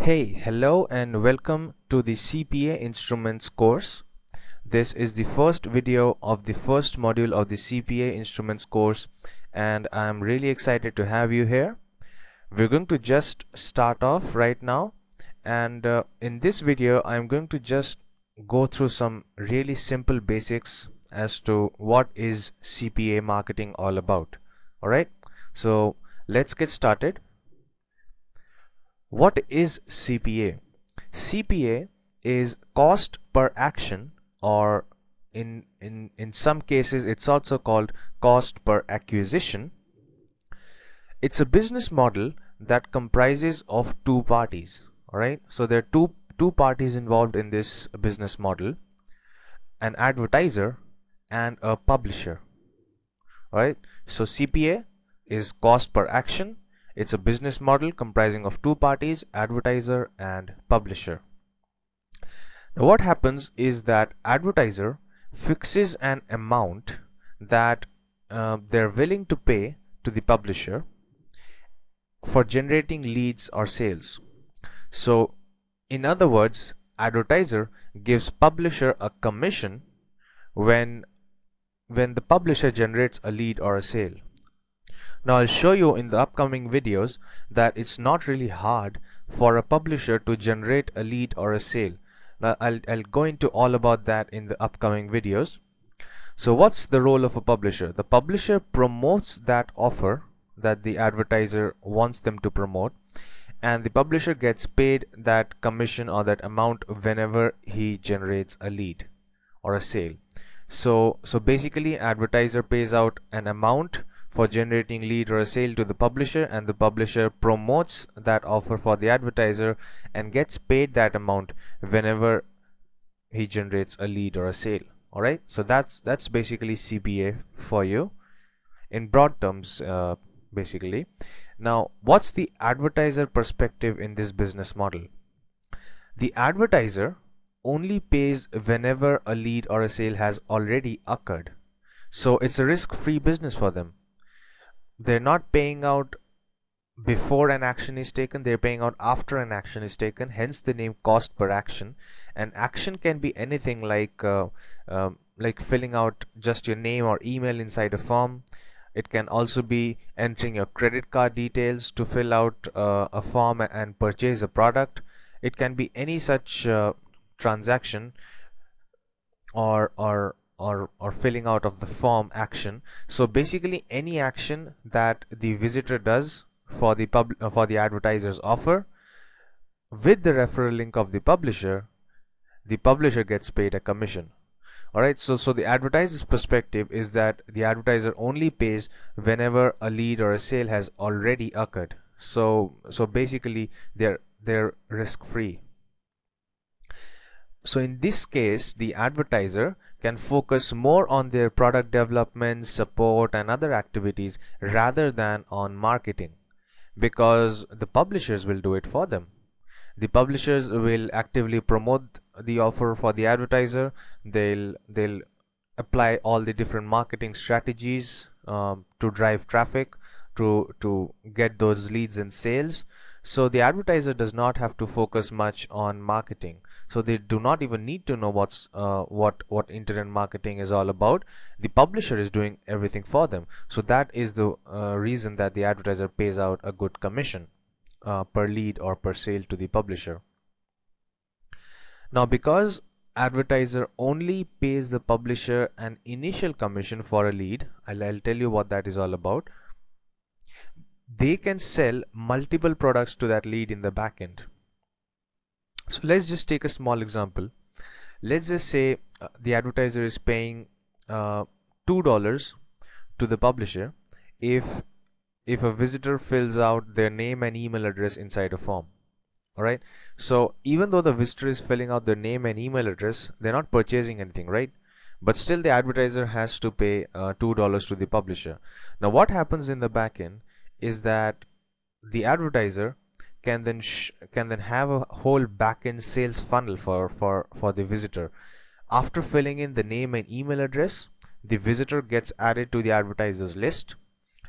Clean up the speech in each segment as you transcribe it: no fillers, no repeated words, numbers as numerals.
Hello and welcome to the CPA Instruments course. This is the first video of the first module of the CPA Instruments course, and I'm really excited to have you here. We're going to just start off right now, and in this video I'm going to just go through some really simple basics as to what is CPA marketing all about. Alright, so let's get started. What is CPA? CPA is cost per action, or in some cases it's also called cost per acquisition. It's a business model that comprises of two parties. Alright, so there are two parties involved in this business model: an advertiser and a publisher. Alright, so CPA is cost per action. It's a business model comprising of two parties, advertiser and publisher. Now what happens is that advertiser fixes an amount that they're willing to pay to the publisher for generating leads or sales. So in other words, advertiser gives publisher a commission when the publisher generates a lead or a sale. Now I'll show you in the upcoming videos that it's not really hard for a publisher to generate a lead or a sale. Now I'll go into all about that in the upcoming videos. So what's the role of a publisher? The publisher promotes that offer that the advertiser wants them to promote, and the publisher gets paid that commission or that amount whenever he generates a lead or a sale. So basically advertiser pays out an amount for generating lead or a sale to the publisher, and the publisher promotes that offer for the advertiser and gets paid that amount whenever he generates a lead or a sale. Alright, so that's basically CPA for you in broad terms, basically. Now what's the advertiser perspective in this business model? The advertiser only pays whenever a lead or a sale has already occurred, so it's a risk-free business for them. They're not paying out before an action is taken, they're paying out after an action is taken, hence the name cost per action. An action can be anything like filling out just your name or email inside a form. It can also be entering your credit card details to fill out a form and purchase a product. It can be any such transaction or filling out of the form action. So basically any action that the visitor does for the advertiser's offer with the referral link of the publisher gets paid a commission. Alright, so the advertiser's perspective is that the advertiser only pays whenever a lead or a sale has already occurred. So basically they're risk free. So in this case, the advertiser can focus more on their product development, support and other activities rather than on marketing, because the publishers will do it for them. The publishers will actively promote the offer for the advertiser. They'll apply all the different marketing strategies to drive traffic, to get those leads and sales. So the advertiser does not have to focus much on marketing. So they do not even need to know what internet marketing is all about. The publisher is doing everything for them. So that is the reason that the advertiser pays out a good commission per lead or per sale to the publisher. Now because advertiser only pays the publisher an initial commission for a lead, I'll tell you what that is all about. They can sell multiple products to that lead in the back end. So let's just take a small example. Let's just say the advertiser is paying $2 to the publisher if a visitor fills out their name and email address inside a form. Alright, so even though the visitor is filling out their name and email address, they're not purchasing anything, right? But still the advertiser has to pay $2 to the publisher. Now what happens in the back end is that the advertiser can then have a whole back-end sales funnel for the visitor. After filling in the name and email address, the visitor gets added to the advertiser's list,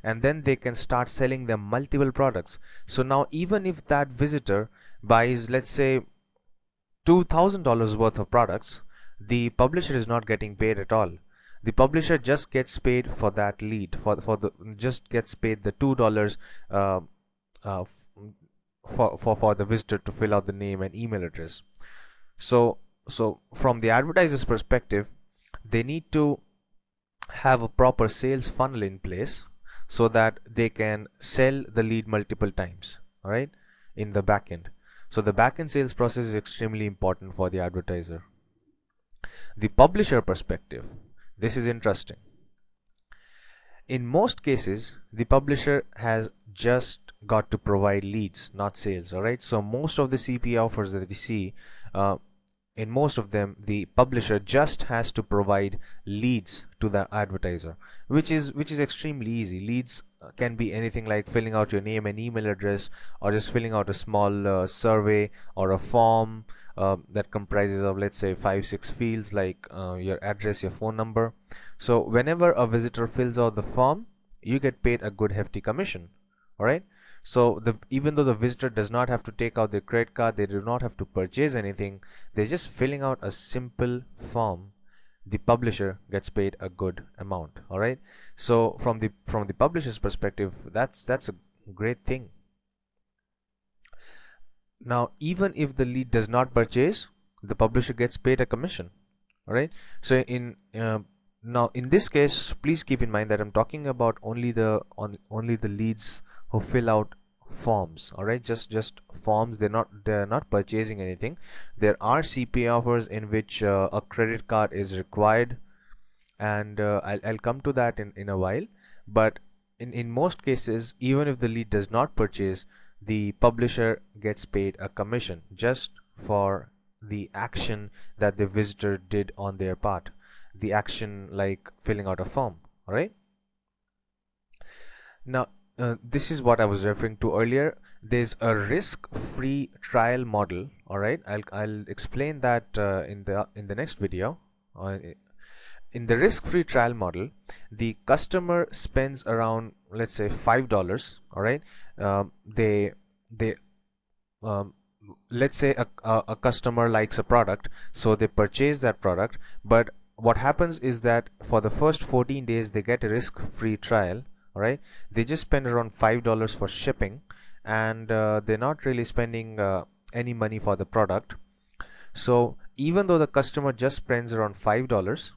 and then they can start selling them multiple products. So now even if that visitor buys, let's say, $2,000 worth of products, the publisher is not getting paid at all. The publisher just gets paid for that lead, for the just gets paid the $2 uh, uh, for the visitor to fill out the name and email address. So from the advertiser's perspective, they need to have a proper sales funnel in place so that they can sell the lead multiple times, all right, in the backend. So the backend sales process is extremely important for the advertiser. The publisher perspective, this is interesting. In most cases, the publisher has just got to provide leads, not sales, all right? So most of the CPA offers that you see, in most of them, the publisher just has to provide leads to the advertiser, which is extremely easy. Leads can be anything like filling out your name and email address, or just filling out a small survey or a form that comprises of, let's say, 5-6 fields like your address, your phone number. So whenever a visitor fills out the form, you get paid a good hefty commission, all right? So even though the visitor does not have to take out their credit card, they do not have to purchase anything, they're just filling out a simple form, the publisher gets paid a good amount, all right? So from the publisher's perspective, that's a great thing. Now even if the lead does not purchase, the publisher gets paid a commission, all right? So now in this case, please keep in mind that I'm talking about only the leads who fill out forms, all right? Just forms. They're not purchasing anything. There are CPA offers in which a credit card is required, and I'll come to that in a while. But in most cases, even if the lead does not purchase, the publisher gets paid a commission just for the action that the visitor did on their part, the action like filling out a form, all right? Now this is what I was referring to earlier. There's a risk-free trial model, all right? I'll explain that in the next video. In the risk-free trial model, the customer spends around, let's say, $5, all right? They let's say a customer likes a product, so they purchase that product. But what happens is that for the first 14 days they get a risk-free trial, all right? They just spend around $5 for shipping, and they're not really spending any money for the product. So even though the customer just spends around $5,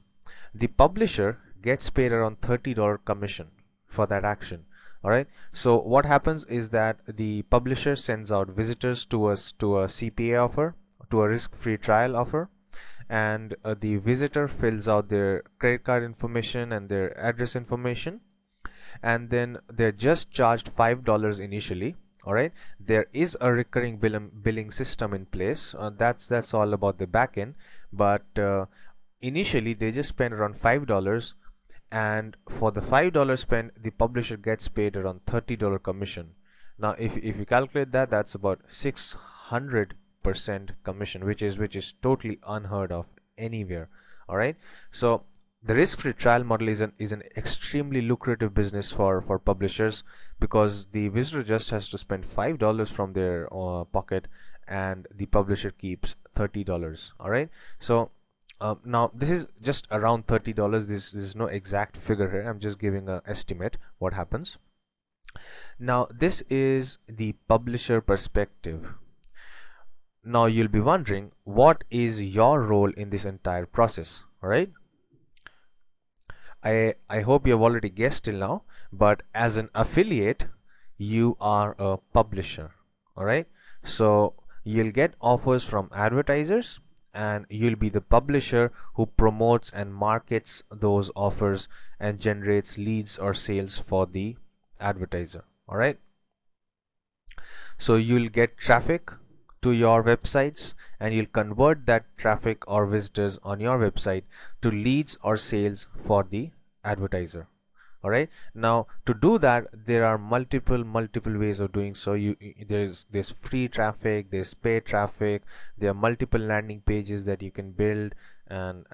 the publisher gets paid around $30 commission for that action, all right? So what happens is that the publisher sends out visitors to a CPA offer, to a risk-free trial offer, and the visitor fills out their credit card information and their address information, and then they're just charged $5 initially, all right? There is a recurring billing system in place. That's all about the backend, but initially they just spend around $5, and for the $5 spent, the publisher gets paid around $30 commission. Now if you calculate that, that's about 600% commission, which is totally unheard of anywhere, all right? So the risk-free trial model is an extremely lucrative business for publishers, because the visitor just has to spend $5 from their pocket, and the publisher keeps $30, all right? So now this is just around $30. This is no exact figure here. I'm just giving an estimate what happens. Now this is the publisher perspective. Now you'll be wondering, what is your role in this entire process, all right? I hope you have already guessed till now, but as an affiliate, you are a publisher, all right? So you'll get offers from advertisers, and you'll be the publisher who promotes and markets those offers and generates leads or sales for the advertiser, all right? So you'll get traffic to your websites, and you'll convert that traffic or visitors on your website to leads or sales for the advertiser, all right? Now to do that, there are multiple ways of doing so. There's free traffic, there's paid traffic, there are multiple landing pages that you can build, and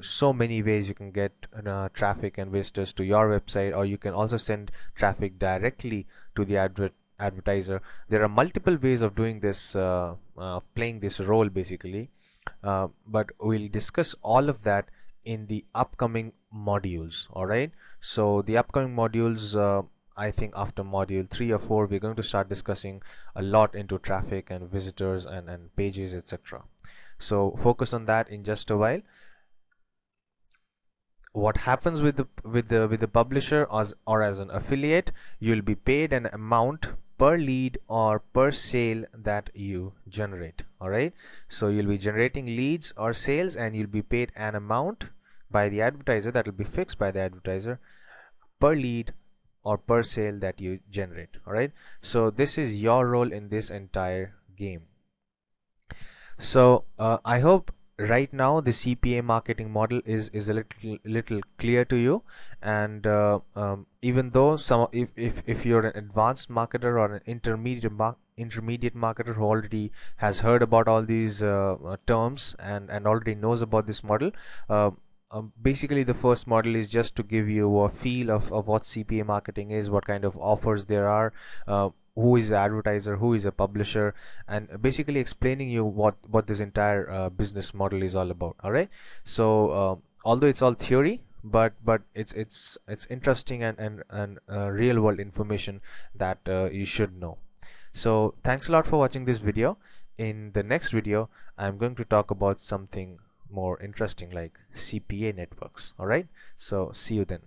so many ways you can get traffic and visitors to your website, or you can also send traffic directly to the advertiser. There are multiple ways of doing this, playing this role basically, but we'll discuss all of that in the upcoming modules. All right, so the upcoming modules, I think after module 3 or 4, we're going to start discussing a lot into traffic and visitors and pages, etc. So focus on that in just a while. What happens with the publisher or as an affiliate, you'll be paid an amount per lead or per sale that you generate. All right, so you'll be generating leads or sales and you'll be paid an amount by the advertiser that will be fixed by the advertiser per lead or per sale that you generate. All right, so this is your role in this entire game. So I hope right now the CPA marketing model is a little clear to you, and even though if you're an advanced marketer or an intermediate marketer who already has heard about all these terms and already knows about this model, basically the first model is just to give you a feel of what CPA marketing is, what kind of offers there are, who is the advertiser, who is a publisher, and basically explaining you what this entire business model is all about. All right, so although it's all theory, but it's interesting and real world information that you should know. So thanks a lot for watching this video. In the next video, I'm going to talk about something more interesting like CPA networks. All right, so see you then.